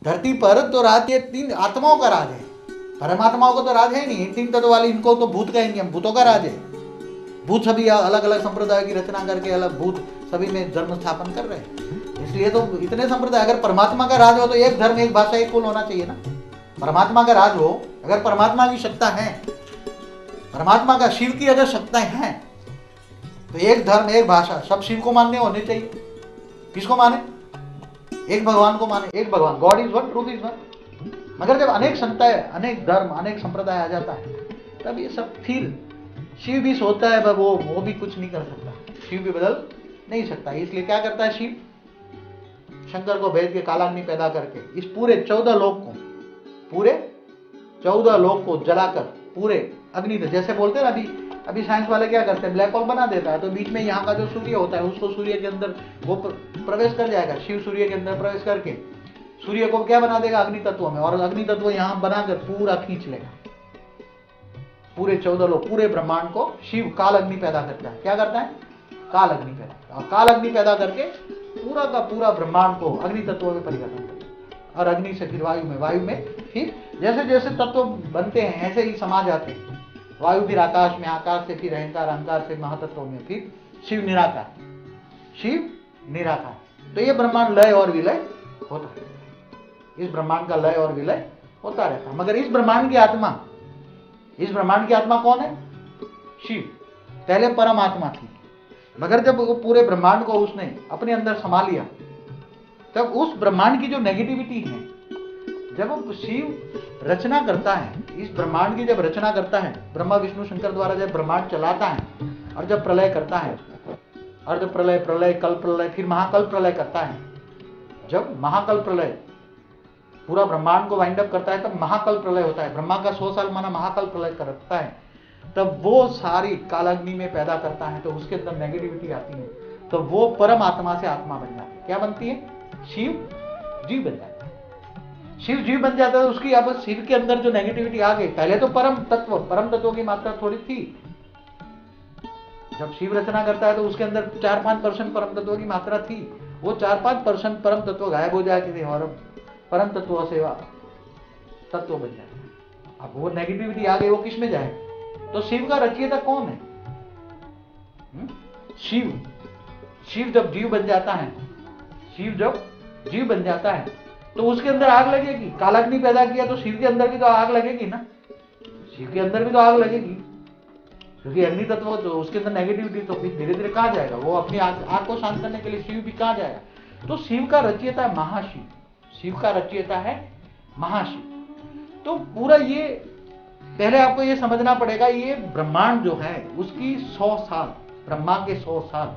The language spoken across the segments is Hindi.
धरती पर तो राज ये 3 आत्माओं का राज है, परमात्माओं को तो राज है नहीं। 3 तत्व वाली इनको तो भूत कहेंगे हम, भूतों का राज है। भूत सभी अलग अलग संप्रदाय की रचना करके अलग भूत सभी में धर्म स्थापन कर रहे हैं। इसलिए तो इतने संप्रदाय। अगर परमात्मा का राज हो तो एक धर्म, एक भाषा, एक कुल होना चाहिए ना। परमात्मा का राज हो, अगर परमात्मा की सत्ता है, परमात्मा का, शिव की अगर सत्ता है, तो एक धर्म, एक भाषा, सब शिव को मानने होने चाहिए। किसको माने? एक भगवान को माने। एक भगवान, God is one, truth is one. मगर जब अनेक संताएं, अनेक धर्म, अनेक संप्रदाय आ जाता है, तब ये सब फिर शिव भी सोता है, वो भी कुछ नहीं कर सकता, शिव भी बदल नहीं सकता। इसलिए क्या करता है शिव? शंकर को भेज के कालाग्नि पैदा करके इस पूरे 14 लोक को, पूरे 14 लोक को जलाकर, पूरे अग्नि, जैसे बोलते हैं ना, अभी साइंस वाले क्या करते हैं, ब्लैक होल बना देता है, तो बीच में यहाँ का जो सूर्य होता है उसको सूर्य के अंदर वो प्रवेश कर जाएगा। शिव सूर्य के अंदर प्रवेश करके सूर्य को क्या बना देगा? अग्नि तत्वों में, और अग्नि तत्व यहाँ बनाकर पूरा खींच लेगा। पूरे 14 लोग, पूरे ब्रह्मांड को शिव काल अग्नि पैदा करता है। क्या करता है? काल अग्नि पैदा। और काल अग्नि पैदा करके पूरा का पूरा ब्रह्मांड को अग्नि तत्वों में परिवर्तन करता है, और अग्नि से फिर वायु में, वायु में फिर जैसे जैसे तत्व बनते हैं ऐसे ही समा जाते हैं। वायु फिर आकाश में, आकाश से फिर अहंकार, अहंकार से महातत्वों में, फिर शिव निराकार, शिव निराकार। तो ये ब्रह्मांड लय और विलय होता है। इस ब्रह्मांड का लय और विलय होता रहता है। मगर इस ब्रह्मांड की आत्मा, इस ब्रह्मांड की आत्मा कौन है? शिव। पहले परमात्मा थी, मगर जब वो पूरे ब्रह्मांड को उसने अपने अंदर समा लिया, तब उस ब्रह्मांड की जो नेगेटिविटी है, जब शिव रचना करता है, इस ब्रह्मांड की जब रचना करता है, ब्रह्मा विष्णु शंकर द्वारा जब ब्रह्मांड चलाता है, और जब प्रलय करता है, और जब प्रलय, प्रलय, कल प्रलय, फिर महाकल प्रलय करता है, जब महाकल प्रलय पूरा ब्रह्मांड को वाइंड अप करता है, तब महाकल प्रलय होता है। ब्रह्मा का 100 साल माना महाकल प्रलय करता है, तब वो सारी कालाग्नि में पैदा करता है, तो उसके अंदर नेगेटिविटी आती है, तो वो परम आत्मा से आत्मा बन जाती है। क्या बनती है? शिव जीव बन जाता है। शिव जीव बन जाता है। उसकी अब शिव के अंदर जो नेगेटिविटी आ गई, पहले तो परम तत्व की मात्रा थोड़ी थी। जब शिव रचना करता है तो उसके अंदर 4-5% परम तत्व की मात्रा थी। वो 4-5% परम तत्व गायब हो जाते थे, और परम तत्व सेवा तत्व बन जाता है। अब वो नेगेटिविटी आ गई, वो किस में जाए? तो शिव का रचयिता कौन है? शिव। शिव जब जीव बन जाता है, शिव जब जीव बन जाता है, तो उसके अंदर आग लगेगी। कालाग्नि पैदा किया तो शिव के अंदर भी तो आग लगेगी ना, शिव के अंदर भी तो आग लगेगी, क्योंकि अग्नि तत्व तो उसके अंदर नेगेटिविटी, तो फिर धीरे धीरे कहां जाएगा? वो अपनी आग को शांत करने के लिए शिव भी कहां जाएगा? तो शिव का रचयिता है महाशिव। शिव का रचयिता है महाशिव। तो पूरा ये पहले आपको ये समझना पड़ेगा, ये ब्रह्मांड जो है उसकी 100 साल, ब्रह्मा के 100 साल,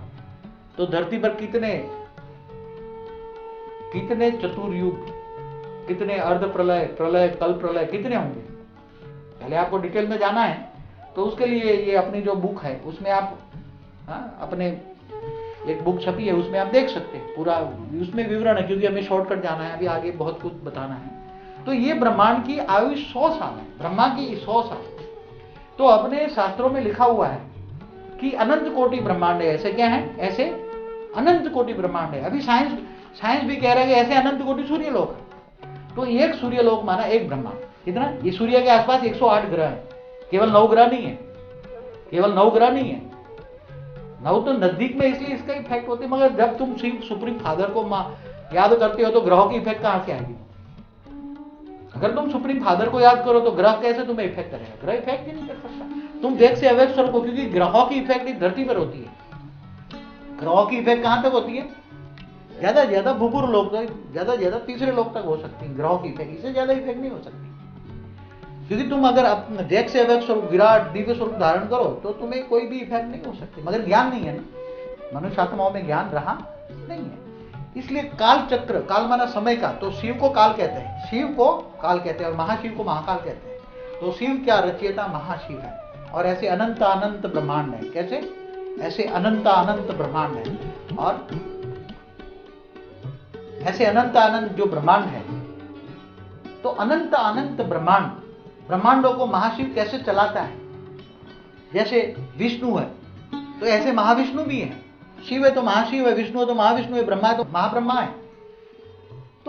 तो धरती पर कितने चतुर्युग, कितने अर्ध प्रलय, प्रलय, कल प्रलय, कितने होंगे? पहले आपको डिटेल में जाना है, तो उसके लिए ये अपनी जो बुक है उसमें आप अपने एक बुक छपी है, उसमें आप देख सकते हैं पूरा, उसमें विवरण है, क्योंकि हमें शॉर्टकट जाना है, अभी आगे बहुत कुछ बताना है। तो ये ब्रह्मांड की आयु 100 साल है, ब्रह्मा की 100 साल। तो अपने शास्त्रों में लिखा हुआ है कि अनंत कोटि ब्रह्मांड है। ऐसे क्या है? ऐसे अनंत कोटि ब्रह्मांड है। अभी साइंस भी कह रहा है कि ऐसे अनंत कोटि सूर्यलोक है। तो एक सूर्यलोक माना एक ब्रह्मांड। कितना? ये सूर्य के आसपास 108 ग्रह है, केवल 9 ग्रह नहीं है, केवल 9 ग्रह नहीं है। 9 तो नजदीक में, इसलिए इसका इफेक्ट होते है। मगर जब तुम सुप्रीम फादर को याद करते हो तो ग्रहों की इफेक्ट कहां से आएगी? अगर तुम सुप्रीम फादर को याद करो तो ग्रह कैसे तुम्हें इफेक्ट करेगा? ग्रह इफेक्ट ही नहीं कर सकता। तुम वेग से अवेग स्वर को, क्योंकि ग्रहों की इफेक्ट धरती पर होती है। ग्रहों की इफेक्ट कहां तक होती है? ज्यादा ज्यादा भूपूर्व लोक तक, ज्यादा तीसरे लोक तक हो सकती है ग्रहों की इफेक्ट। इससे ज्यादा इफेक्ट नहीं हो सकती, क्योंकि तुम अगर अपने वेग से अवेग स्वरूप, विराट दिव्य स्वरूप धारण करो तो तुम्हें कोई भी इफेक्ट नहीं हो सकती। मगर ज्ञान नहीं है ना, मनुष्य आत्माओं में ज्ञान रहा नहीं है। इसलिए काल चक्र, काल माना समय का, तो शिव को काल कहते हैं, शिव को काल कहते हैं, और महाशिव को महाकाल कहते हैं। तो शिव क्या रचयिता महाशिव है। और ऐसे अनंत अनंत ब्रह्मांड है। कैसे? ऐसे अनंत अनंत ब्रह्मांड है। और ऐसे अनंत अनंत जो ब्रह्मांड है, तो अनंत अनंत ब्रह्मांडों को महाशिव कैसे चलाता है? जैसे विष्णु है तो ऐसे महाविष्णु भी है। शिव है तो महाशिव है, विष्णु है तो महाविष्णु है, ब्रह्मा है तो महाब्रह्मा है।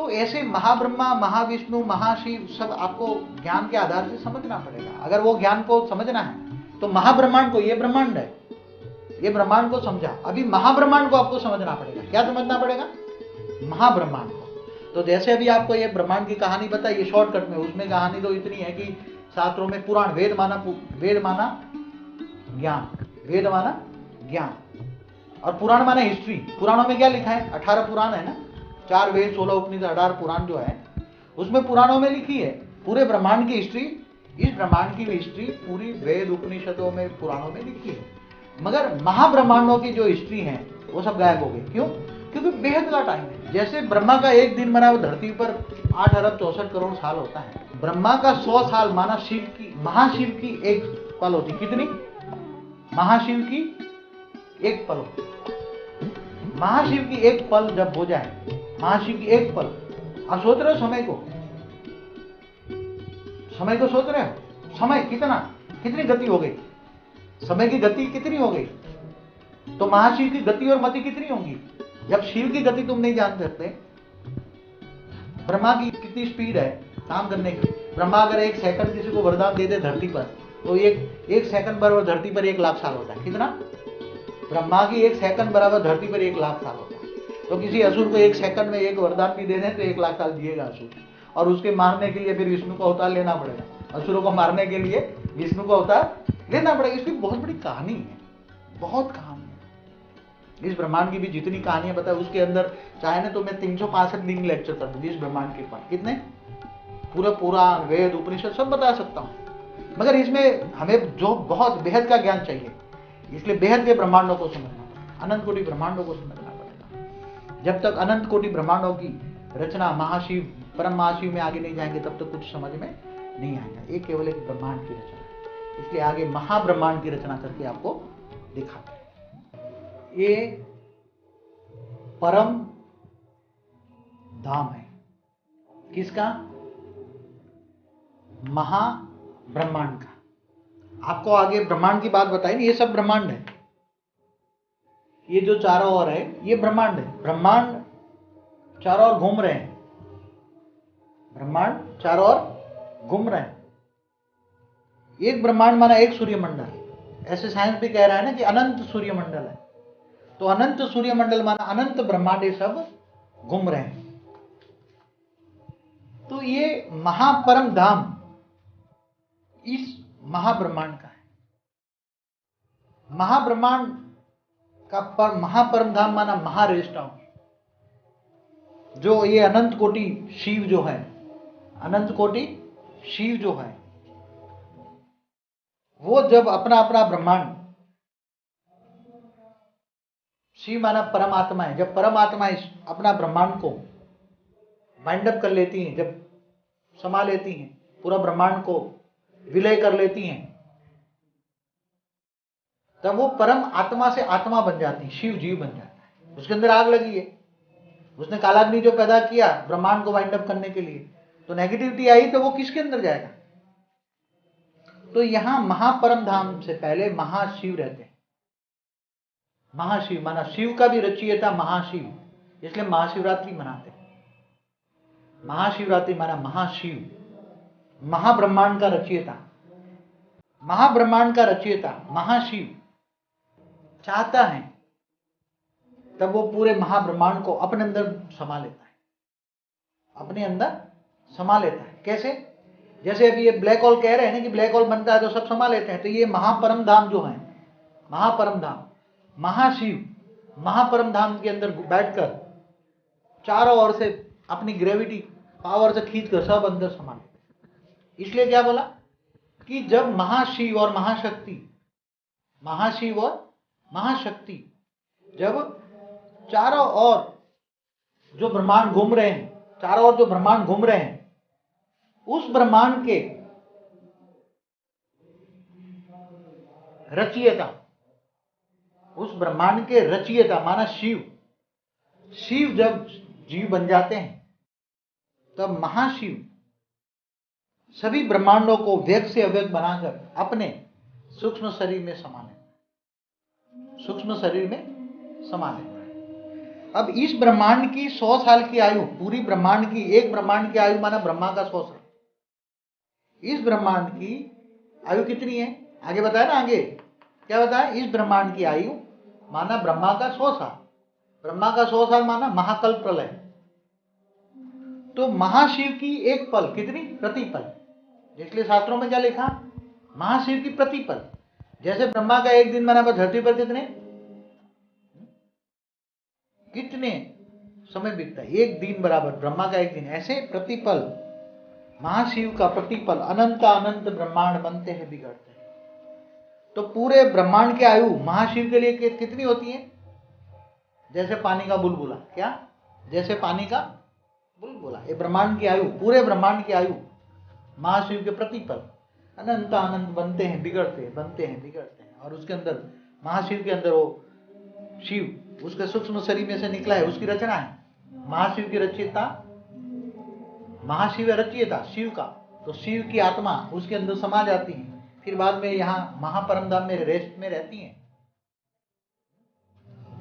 तो ऐसे महाब्रह्मा, महाविष्णु, महाशिव सब आपको ज्ञान के आधार से समझना पड़ेगा। अगर वो ज्ञान को समझना है तो महाब्रह्मांड को, ये ब्रह्मांड है, ये ब्रह्मांड को समझा, अभी महाब्रह्मांड को आपको समझना पड़ेगा। क्या समझना पड़ेगा? महाब्रह्मांड को। तो जैसे अभी आपको ये ब्रह्मांड की कहानी बताई, ये शॉर्टकट में, उसमें कहानी तो इतनी है कि शास्त्रों में पुराण, वेद माना ज्ञान, वेद माना ज्ञान, और पुराण माना हिस्ट्री। पुराणों में क्या लिखा है? 18 पुराण है ना, 4 वेद, 16 उपनिषद, 18 पुराण जो है, उसमें पुराणों में लिखी है पूरे ब्रह्मांड की हिस्ट्री। इस ब्रह्मांड की हिस्ट्री पूरी वेद उपनिषदों में, पुराणों में लिखी है। मगर महाब्रह्मांडों की जो हिस्ट्री है वो सब गायब हो गई। क्यों? क्योंकि बेहद का टाइम है। जैसे ब्रह्मा का एक दिन बना धरती पर 8 अरब 64 करोड़ साल होता है, ब्रह्मा का 100 साल माना शिव की, महाशिव की एक पल होती। कितनी? महाशिव की एक पल होती। महाशिव की एक पल जब हो जाए, महाशिव की एक पल, आप सोच रहे हो समय को, समय को सोच रहे हो? समय कितनी गति हो गई, समय की गति कितनी हो गई, तो महाशिव की गति और मति कितनी होगी? जब शिव की गति तुम नहीं जान सकते, ब्रह्मा की कितनी स्पीड है काम करने की। ब्रह्मा अगर 1 सेकंड किसी को वरदान दे दे धरती पर, तो एक सेकंड बराबर धरती पर 1 लाख साल होता है। कितना? ब्रह्मा की 1 सेकंड बराबर धरती पर 1 लाख साल होता है। तो किसी असुर को 1 सेकंड में एक वरदान भी दे दें तो 1 लाख साल जिएगा असुर, और उसके मारने के लिए फिर विष्णु का अवतार लेना पड़ेगा। असुरों को मारने के लिए विष्णु का अवतार लेना पड़ेगा। इसकी बहुत बड़ी कहानी है, बहुत कहानी है। इस ब्रह्मांड की भी जितनी कहानियां बताए उसके अंदर चाहे ना तो मैं 365 दिन लेक्चर कर दूंगी इस ब्रह्मांड के ऊपर। कितने? पूरा पुराण, वेद, उपनिषद सब बता सकता हूं। मगर इसमें हमें जो बहुत बेहद का ज्ञान चाहिए, इसलिए बेहद के ब्रह्मांडों को समझना पड़ेगा, अनंत कोटि ब्रह्मांडों को समझना पड़ेगा। जब तक अनंत कोटि ब्रह्मांडों की रचना, महाशिव, परम महाशिव में आगे नहीं जाएंगे तब तक कुछ समझ में नहीं आएगा। ये केवल एक ब्रह्मांड की रचना है, इसलिए आगे महाब्रह्मांड की रचना करके आपको दिखाते हैं। ये परम धाम है। किसका? महाब्रह्मांड का। आपको आगे ब्रह्मांड की बात बताई ना, ये सब ब्रह्मांड है। ये जो चारों ओर है ये ब्रह्मांड है। ब्रह्मांड चारों ओर घूम रहे हैं, ब्रह्मांड चारों ओर घूम रहे हैं। एक ब्रह्मांड माना एक सूर्यमंडल। ऐसे साइंस भी कह रहा है ना कि अनंत सूर्यमंडल है, तो अनंत सूर्यमंडल माना अनंत ब्रह्मांड, ये सब घूम रहे हैं। तो ये महापरम धाम इस महाब्रह्मांड का है। महाब्रह्मांड का महापरम धाम माना महारेस्ट हाउस। जो ये अनंत कोटि शिव जो है, अनंत कोटि शिव जो है, वो जब अपना अपना ब्रह्मांड, शिव माना परमात्मा है, जब परमात्मा अपना ब्रह्मांड को बाइंड अप कर लेती हैं, जब समा लेती हैं, पूरा ब्रह्मांड को विलय कर लेती हैं, तब वो परम आत्मा से आत्मा बन जाती है, शिव जीव बन जाता है। उसके अंदर आग लगी है, उसने कालाग्नि जो पैदा किया ब्रह्मांड को वाइंड अप करने के लिए, तो नेगेटिविटी आई तो वो किसके अंदर जाएगा? तो यहां महापरम धाम से पहले महाशिव रहते हैं। महाशिव माना शिव का भी रचयिता महाशिव, इसलिए महाशिवरात्रि मनाते हैं। महाशिवरात्रि माना महाशिव, महाब्रह्मांड का रचयिता, महाब्रह्मांड का रचयिता महाशिव चाहता है तब वो पूरे महाब्रह्मांड को अपने अंदर समा लेता है, अपने अंदर समा लेता है। कैसे? जैसे अभी ये ब्लैक होल कह रहे हैं ना कि ब्लैक होल बनता है तो सब समा लेते हैं, तो ये महापरम धाम जो है, महापरम धाम, महाशिव महापरम धाम के अंदर बैठकर चारों ओर से अपनी ग्रेविटी पावर से खींचकर सब अंदर समा लेते हैं। इसलिए क्या बोला कि जब महाशिव और महाशक्ति, महाशिव और महाशक्ति जब चारों ओर जो ब्रह्मांड घूम रहे हैं, चारों ओर जो ब्रह्मांड घूम रहे हैं, उस ब्रह्मांड के रचयिता, उस ब्रह्मांड के रचयिता माना शिव, शिव जब जीव बन जाते हैं तब महाशिव सभी ब्रह्मांडों को व्यक्त से अव्यक्त बनाकर अपने सूक्ष्म शरीर में समा लेता है, सूक्ष्म शरीर में समा लेता है। अब इस ब्रह्मांड की 100 साल की आयु, पूरी ब्रह्मांड की, एक ब्रह्मांड की आयु माना ब्रह्मा का 100 साल। इस ब्रह्मांड की आयु कितनी है? आगे बताया ना, आगे क्या बताया? इस ब्रह्मांड की आयु माना ब्रह्मा का 100 साल। ब्रह्मा का 100 साल माना महाकल्प प्रलय। तो महाशिव की एक पल कितनी? प्रतिपल। इसलिए शास्त्रों में क्या लिखा? महाशिव की प्रतिपल। जैसे ब्रह्मा का एक दिन माना धरती पर कितने कितने समय बीतता है? एक दिन बराबर ब्रह्मा का एक दिन। ऐसे प्रतिपल महाशिव का प्रतिपल अनंत अनंत ब्रह्मांड बनते हैं, बिगड़ते हैं। तो पूरे ब्रह्मांड की आयु महाशिव के लिए कितनी होती है? जैसे पानी का बुलबुला। क्या? जैसे पानी का बुलबुला। ये ब्रह्मांड की आयु, पूरे ब्रह्मांड की आयु महाशिव के प्रतिपल अनंत अनंत बनते हैं, बिगड़ते हैं, बनते हैं, बिगड़ते हैं। और उसके अंदर, महाशिव के अंदर वो शिव उसके सूक्ष्म शरीर में से निकला है, उसकी रचना है। महाशिव की रचयिता, महाशिव रचयिता शिव का, तो शिव की आत्मा उसके अंदर समा जाती है। फिर बाद में यहाँ महापरम धाम में रेस्ट में रहती हैं।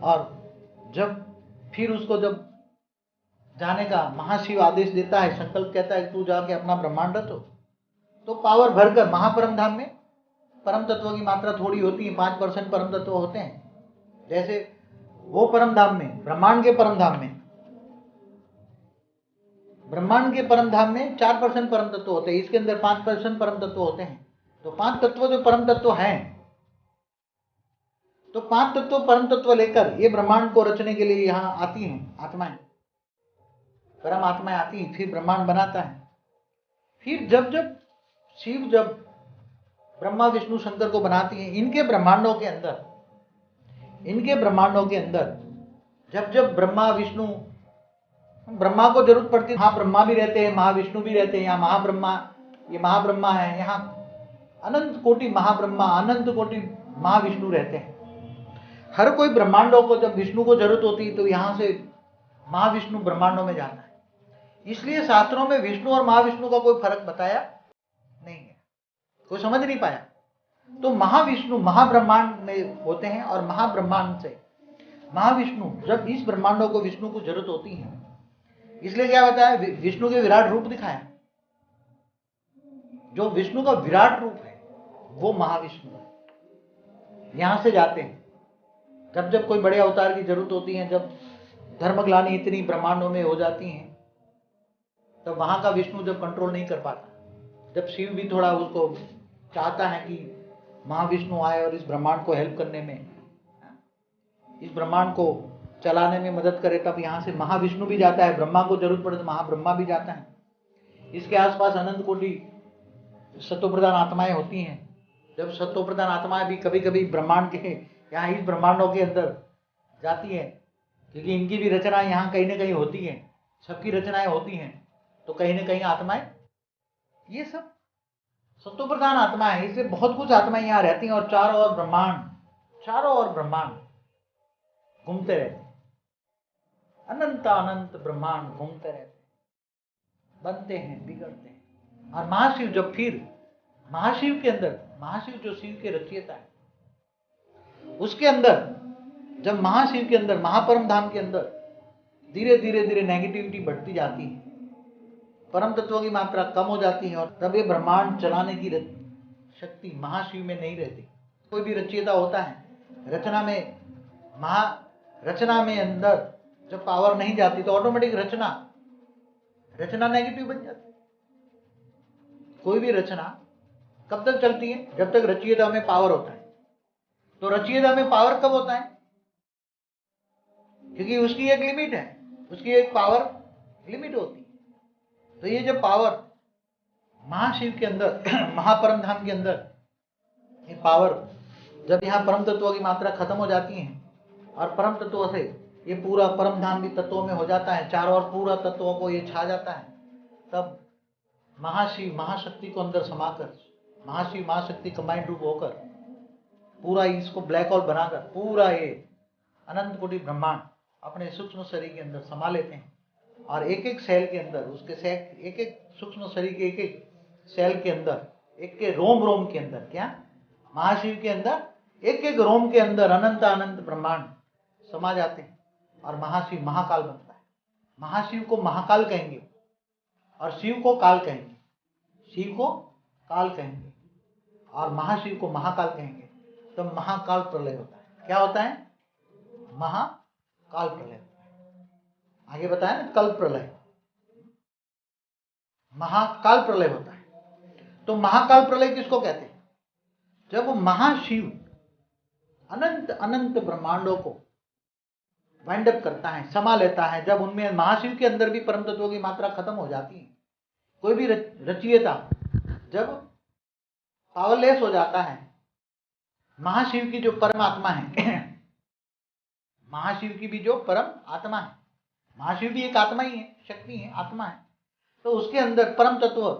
और जब फिर उसको जब जाने का महाशिव आदेश देता है, संकल्प कहता है तू जाके अपना ब्रह्मांड रचो, तो पावर भरकर महापरम धाम में परम तत्व की मात्रा थोड़ी होती है, 5% परम तत्व होते हैं। जैसे वो परम धाम में, ब्रह्मांड के परम धाम में, ब्रह्मांड के परम धाम में 4% परम तत्व होते हैं, इसके अंदर 5% परम तत्व होते हैं। तो 5 तत्व जो परम तत्व हैं, तो 5 तत्व परम तत्व लेकर ये ब्रह्मांड को रचने के लिए यहाँ आती हैं आत्माएं, परम आत्माएं आती हैं, फिर ब्रह्मांड बनाता है। फिर जब जब शिव जब ब्रह्मा विष्णु शंकर को बनाती हैं, इनके ब्रह्मांडों के अंदर, इनके ब्रह्मांडों के अंदर जब जब ब्रह्मा विष्णु, ब्रह्मा को जरूरत पड़ती है, वहां ब्रह्मा भी रहते हैं, महाविष्णु भी रहते हैं। यहाँ महाब्रह्मा, ये महाब्रह्मा है, यहाँ अनंत कोटि महाब्रह्मा, अनंत कोटि महाविष्णु रहते हैं। हर कोई ब्रह्मांडों को जब विष्णु को जरूरत होती है तो यहाँ से महाविष्णु ब्रह्मांडों में जाता है। इसलिए शास्त्रों में विष्णु और महाविष्णु का कोई फर्क बताया नहीं है, कोई समझ नहीं पाया। तो महाविष्णु महाब्रह्मांड में होते हैं और महाब्रह्मांड से महाविष्णु, जब इस ब्रह्मांडों को विष्णु को जरूरत होती है, इसलिए क्या बताया? विष्णु के विराट रूप दिखाया। जो विष्णु का विराट रूप है वो महाविष्णु है। यहां से जाते हैं जब जब कोई बड़े अवतार की जरूरत होती है, जब धर्मग्लानि इतनी ब्रह्मांडों में हो जाती है, तब वहां का विष्णु जब कंट्रोल नहीं कर पाता, जब शिव भी थोड़ा उसको चाहता है कि महाविष्णु आए और इस ब्रह्मांड को हेल्प करने में, इस ब्रह्मांड को चलाने में मदद करे, तब यहाँ से महाविष्णु भी जाता है। ब्रह्मा को जरूरत पड़े तो महाब्रह्मा भी जाता है। इसके आसपास अनंत कोटि सत्वप्रधान आत्माएं होती हैं। जब सत्वप्रधान आत्माएं भी कभी कभी ब्रह्मांड के यहाँ इस ब्रह्मांडों के अंदर जाती हैं, क्योंकि इनकी भी रचना यहाँ कहीं ना कहीं होती है, सबकी रचनाएं होती हैं, तो कहीं ना कहीं आत्माएं, ये सब सत्वप्रधान आत्मा है, इसलिए बहुत कुछ आत्माएं यहाँ रहती हैं। और चारों ओर ब्रह्मांड, चारों ओर ब्रह्मांड घूमते रहते हैं, अनंत अनंत ब्रह्मांड घूमते रहते हैं, बनते हैं, बिगड़ते हैं। और महाशिव जब फिर महाशिव के अंदर, महाशिव जो शिव के रचयिता है, उसके अंदर जब महाशिव के अंदर, महापरम धाम के अंदर धीरे धीरे धीरे नेगेटिविटी बढ़ती जाती है, परम तत्वों की मात्रा कम हो जाती है, और तब ये ब्रह्मांड चलाने की शक्ति महाशिव में नहीं रहती। कोई भी रचयिता होता है, रचना में, रचना में अंदर जब पावर नहीं जाती तो ऑटोमेटिक रचना नेगेटिव बन जाती है। कोई भी रचना कब तक चलती है? जब तक रचयिता में पावर होता है। तो रचयिता में पावर कब होता है? क्योंकि उसकी एक लिमिट है, उसकी एक पावर लिमिट होती है। तो ये जब पावर महाशिव के अंदर, महापरम धाम के अंदर, ये पावर जब यहाँ परम तत्वों की मात्रा खत्म हो जाती है और परम तत्वों से ये पूरा परम धाम भी तत्वों में हो जाता है, चारों ओर पूरा तत्वों को ये छा जाता है, तब महाशिव महाशक्ति को अंदर समाकर, महाशिव महाशक्ति कंबाइंड रूप होकर पूरा इसको ब्लैक होल बनाकर पूरा ये अनंत कोटि ब्रह्मांड अपने सूक्ष्म शरीर के अंदर समा लेते हैं। और एक एक सेल के अंदर, उसके एक एक सूक्ष्म शरीर के एक एक सेल के अंदर, एक के रोम रोम के अंदर, क्या महाशिव के अंदर एक एक रोम के अंदर अनंत अनंत ब्रह्मांड समा जाते हैं। और महाशिव महाकाल बनता है। महाशिव को महाकाल कहेंगे और शिव को काल कहेंगे, शिव को काल कहेंगे और महाशिव को महाकाल कहेंगे। तो महाकाल प्रलय होता है। क्या होता है? महाकाल प्रलय होता है। आगे बताया ना, कल प्रलय, महाकाल प्रलय होता है। तो महाकाल प्रलय किसको कहते हैं? जब वो महाशिव अनंत अनंत ब्रह्मांडों को वाइंड अप करता है, समा लेता है, जब उनमें महाशिव के अंदर भी परम तत्वों की मात्रा खत्म हो जाती है, कोई भी रचयिता जब पावरलेस हो जाता है, महाशिव की जो परमात्मा है महाशिव की भी जो परम आत्मा है, महाशिव भी एक आत्मा ही है, शक्ति है, आत्मा है, तो उसके अंदर परम तत्व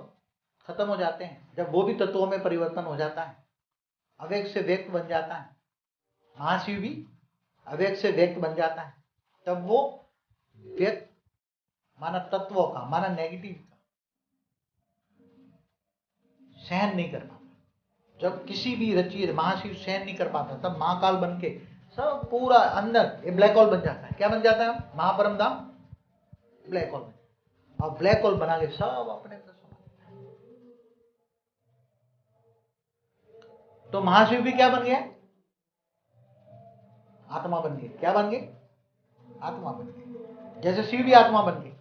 खत्म हो जाते हैं। जब वो भी तत्वों में परिवर्तन हो जाता है, अव्यक्त से व्यक्त बन जाता है, महाशिव भी अव्यक्त से व्यक्त बन जाता है, तब वो व्यक्त माना तत्वों का, माना नेगेटिव का सहन नहीं कर पाता। जब किसी भी रचयिता महाशिव सहन नहीं कर पाता, तब महाकाल बन के सब पूरा अंदर ये ब्लैक होल बन जाता है। क्या बन जाता है? महापरम धाम ब्लैक होल, और ब्लैक होल बना के सब अपने अंदर समा देता है। तो महाशिव भी क्या बन गया? आत्मा बन गई। क्या बन गई? आत्मा बन गई। जैसे शिव भी आत्मा बन गई,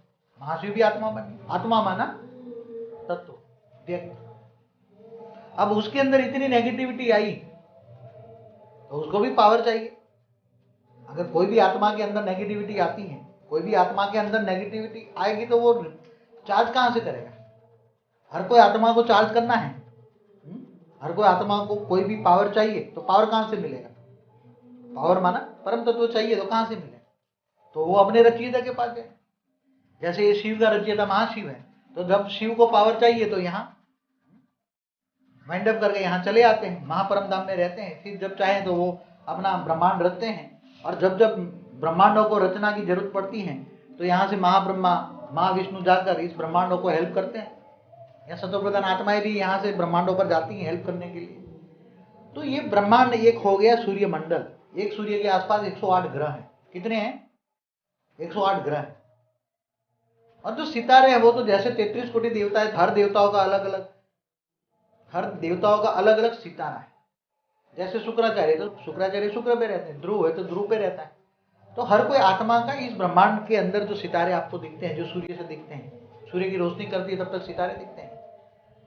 महाशिव भी आत्मा बन गई। आत्मा माना तत्व, व्यक्त। अब उसके अंदर इतनी नेगेटिविटी आई तो उसको भी पावर चाहिए। अगर कोई भी आत्मा के अंदर नेगेटिविटी आती है, कोई भी आत्मा के अंदर नेगेटिविटी आएगी, तो वो चार्ज कहां से करेगा? हर कोई आत्मा को चार्ज करना है, हर कोई आत्मा को कोई भी पावर चाहिए, तो पावर कहां से मिलेगा? पावर माना परम तत्व चाहिए, तो कहां से मिलेगा? तो वो अपने रचयिता के पास जाए। जैसे ये शिव का रचयिता महाशिव है, तो जब शिव को पावर चाहिए तो यहाँ वाइंड अप करके यहाँ चले आते हैं, महापरम धाम में रहते हैं। फिर जब चाहे तो वो अपना ब्रह्मांड रचते हैं, और जब जब ब्रह्मांडों को रचना की जरूरत पड़ती है, तो यहाँ से महाब्रह्मा महाविष्णु जाकर इस ब्रह्मांडों को हेल्प करते हैं, या सतोप्रधान आत्माएं भी यहाँ से ब्रह्मांडों पर जाती हैं हेल्प करने के लिए। तो ये ब्रह्मांड एक हो गया सूर्य मंडल। एक सूर्य के आसपास 108 ग्रह हैं। कितने हैं? 108 ग्रह। और जो सितारे हैं वो तो जैसे 33 कोटि देवता है, हर देवताओं का अलग अलग सितारा है। जैसे शुक्राचार्य, तो शुक्राचार्य शुक्र पे रहते हैं, ध्रुव है तो ध्रुव पे रहता है। तो हर कोई आत्मा का इस ब्रह्मांड के अंदर जो सितारे आपको दिखते हैं, जो सूर्य से दिखते हैं, सूर्य की रोशनी करती है तब तक सितारे दिखते हैं।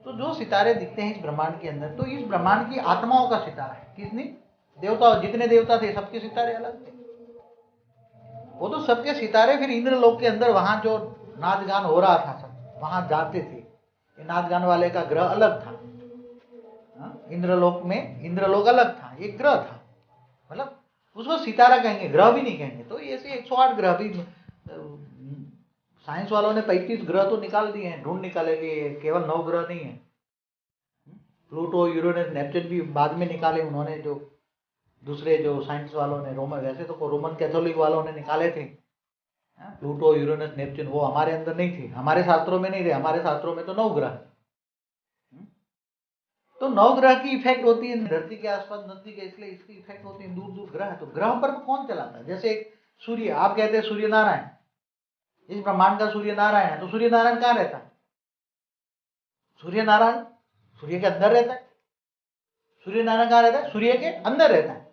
तो जो सितारे दिखते हैं इस ब्रह्मांड के अंदर, तो इस ब्रह्मांड की आत्माओं का सितारा है। कितनी? देवताओं, जितने देवता थे सबके सितारे अलग थे। वो तो सबके सितारे फिर इंद्रलोक के अंदर, वहां जो नाच गान हो रहा था सब वहां जाते थे। ये नाच गान वाले का ग्रह अलग था, इंद्रलोक में इंद्रलोक अलग था, एक ग्रह था, मतलब उसको सितारा कहेंगे, ग्रह भी नहीं कहेंगे। तो ऐसे 108 ग्रह भी, साइंस वालों ने 35 ग्रह तो निकाल दिए हैं, ढूंढ निकाले कि केवल 9 ग्रह नहीं है। प्लूटो, यूरेनस, नेपच्यून भी बाद में निकाले उन्होंने, जो दूसरे जो साइंस वालों ने, वैसे तो रोमन कैथोलिक वालों ने निकाले थे प्लूटो, यूरेनस, नेपच्यून। वो हमारे अंदर नहीं थे, हमारे शास्त्रों में नहीं थे। हमारे शास्त्रों में तो 9 ग्रह। तो 9 ग्रह की इफेक्ट होती है धरती के आसपास, नजदीक है, इसलिए इसकी इफेक्ट होती है। दूर दूर ग्रह है, तो ग्रह पर कौन चलाता है? जैसे सूर्य, आप कहते हैं सूर्य नारायण, इस ब्रह्मांड का सूर्य नारायण है, तो सूर्य नारायण कहाँ रहता है? सूर्य नारायण सूर्य के अंदर रहता है। सूर्य नारायण कहाँ रहता है? सूर्य के अंदर रहता है,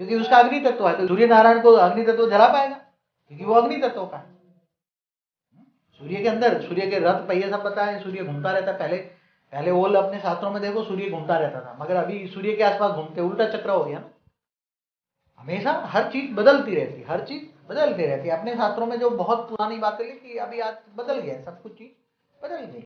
क्योंकि उसका अग्नि तत्व है। तो सूर्य नारायण को अग्नि तत्व जला पाएगा, क्योंकि वो अग्नि तत्व का है। सूर्य के अंदर, सूर्य के रथ पहिए सब पता है, सूर्य घूमता रहता है। पहले ओल अपने शास्त्रों में देखो सूर्य घूमता रहता था, मगर अभी सूर्य के आसपास घूमते, उल्टा चक्र हो गया ना। हमेशा हर चीज बदलती रहती, हर चीज बदलती रहती है। अपने शास्त्रों में जो बहुत पुरानी बातें लिखी, अभी आज बदल गया, सब कुछ चीज बदल गई।